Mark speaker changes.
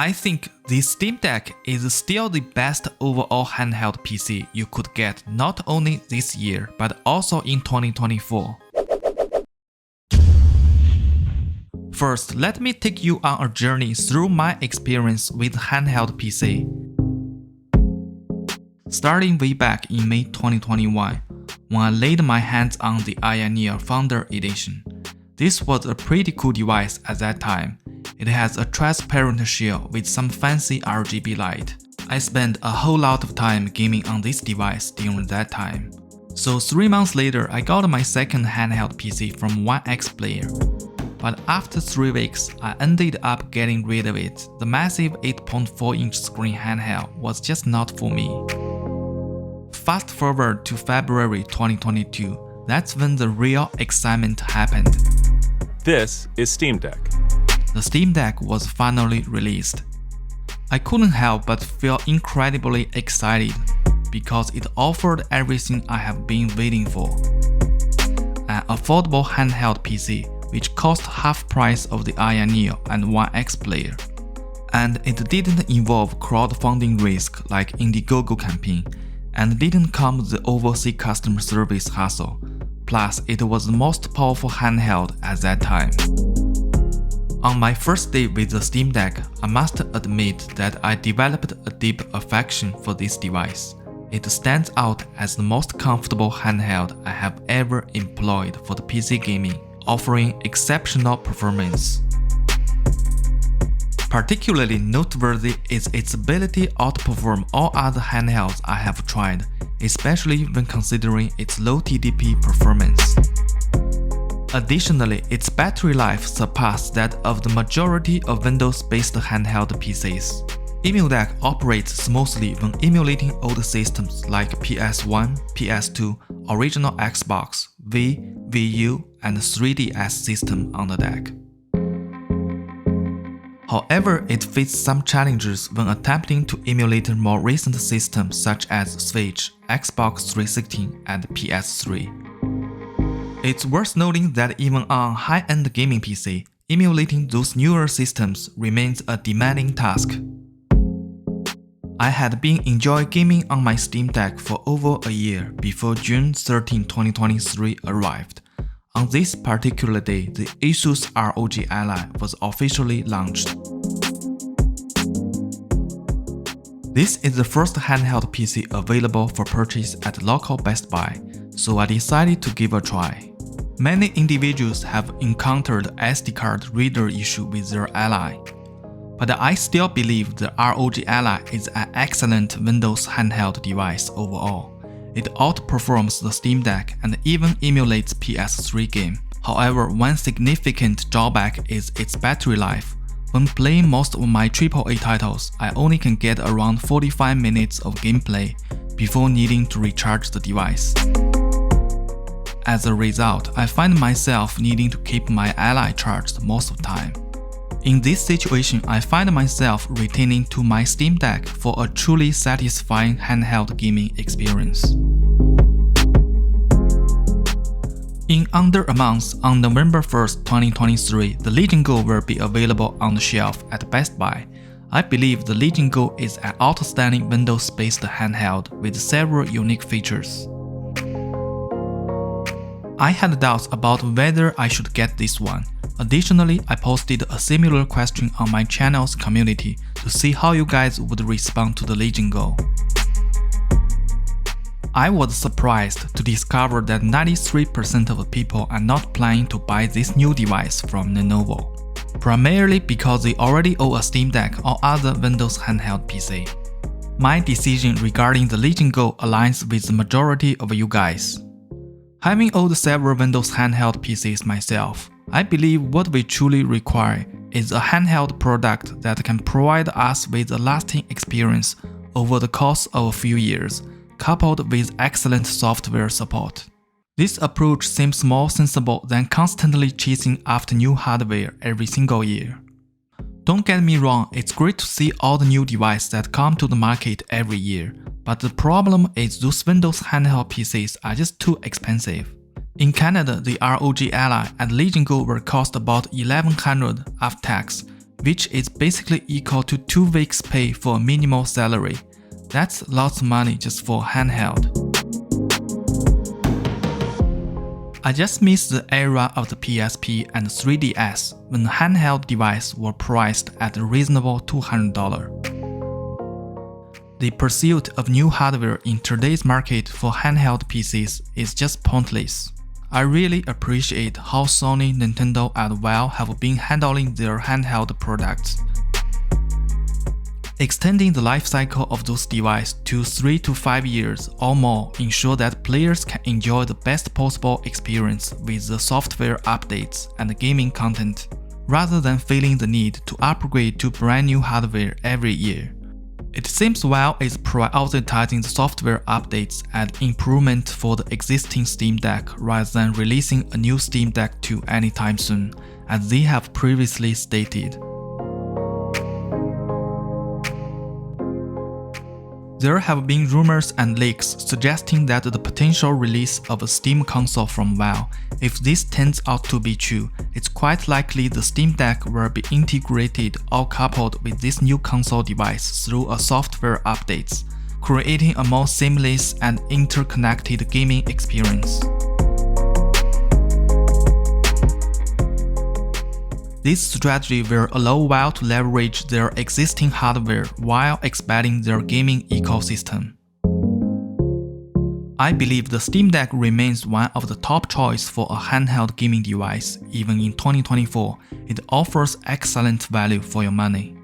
Speaker 1: I think the Steam Deck is still the best overall handheld PC you could get not only this year but also in 2024. First, let me take you on a journey through my experience with handheld PC. Starting way back in May 2021, when I laid my hands on the Ioneer Founder Edition. This was a pretty cool device at that time. It has a transparent shell with some fancy RGB light. I spent a whole lot of time gaming on this device during that time. So 3 months later, I got my second handheld PC from 1xplayer. But after 3 weeks, I ended up getting rid of it. The massive 8.4-inch screen handheld was just not for me. Fast forward to February 2022, that's when the real excitement happened.
Speaker 2: This is Steam Deck.
Speaker 1: The Steam Deck was finally released. I couldn't help but feel incredibly excited because it offered everything I have been waiting for. An affordable handheld PC which cost half price of the Ioneer and 1xplayer. And it didn't involve crowdfunding risk like Indiegogo campaign, and didn't come with the overseas customer service hassle. Plus, it was the most powerful handheld at that time. On my first day with the Steam Deck, I must admit that I developed a deep affection for this device. It stands out as the most comfortable handheld I have ever employed for the PC gaming, offering exceptional performance. Particularly noteworthy is its ability to outperform all other handhelds I have tried, especially when considering its low TDP performance. Additionally, its battery life surpassed that of the majority of Windows-based handheld PCs. EmuDeck operates smoothly when emulating old systems like PS1, PS2, original Xbox, Wii, Wii U, and 3DS system on the deck. However, it faced some challenges when attempting to emulate more recent systems such as Switch, Xbox 360, and PS3. It's worth noting that even on high-end gaming PC, emulating those newer systems remains a demanding task. I had been enjoying gaming on my Steam Deck for over a year before June 13, 2023 arrived. On this particular day, the Asus ROG Ally was officially launched. This is the first handheld PC available for purchase at local Best Buy, so I decided to give a try. Many individuals have encountered SD card reader issue with their Ally, but I still believe the ROG Ally is an excellent Windows handheld device overall. It outperforms the Steam Deck and even emulates PS3 game. However, one significant drawback is its battery life. When playing most of my AAA titles, I only can get around 45 minutes of gameplay before needing to recharge the device. As a result, I find myself needing to keep my Ally charged most of the time. In this situation, I find myself returning to my Steam Deck for a truly satisfying handheld gaming experience. In under a month, on November 1st, 2023, the Legion Go will be available on the shelf at Best Buy. I believe the Legion Go is an outstanding Windows-based handheld with several unique features. I had doubts about whether I should get this one. Additionally, I posted a similar question on my channel's community to see how you guys would respond to the Legion Go. I was surprised to discover that 93% of people are not planning to buy this new device from Lenovo, primarily because they already own a Steam Deck or other Windows handheld PC. My decision regarding the Legion Go aligns with the majority of you guys. Having owned several Windows handheld PCs myself, I believe what we truly require is a handheld product that can provide us with a lasting experience over the course of a few years, coupled with excellent software support. This approach seems more sensible than constantly chasing after new hardware every single year. Don't get me wrong, it's great to see all the new devices that come to the market every year, but the problem is those Windows handheld PCs are just too expensive. In Canada, the ROG Ally and Legion Go will cost about $1,100 after tax, which is basically equal to 2 weeks' pay for a minimal salary. That's lots of money just for handheld. I just miss the era of the PSP and 3DS when handheld devices were priced at a reasonable $200. The pursuit of new hardware in today's market for handheld PCs is just pointless. I really appreciate how Sony, Nintendo, and Valve have been handling their handheld products. Extending the life cycle of those devices to 3 to 5 years or more ensure that players can enjoy the best possible experience with the software updates and gaming content, rather than feeling the need to upgrade to brand new hardware every year. It seems Valve is prioritizing the software updates and improvement for the existing Steam Deck rather than releasing a new Steam Deck 2 anytime soon, as they have previously stated. There have been rumors and leaks suggesting that the potential release of a Steam console from Valve. If this turns out to be true, it's quite likely the Steam Deck will be integrated or coupled with this new console device through a software updates, creating a more seamless and interconnected gaming experience. This strategy will allow Valve to leverage their existing hardware while expanding their gaming ecosystem. I believe the Steam Deck remains one of the top choices for a handheld gaming device. Even in 2024, it offers excellent value for your money.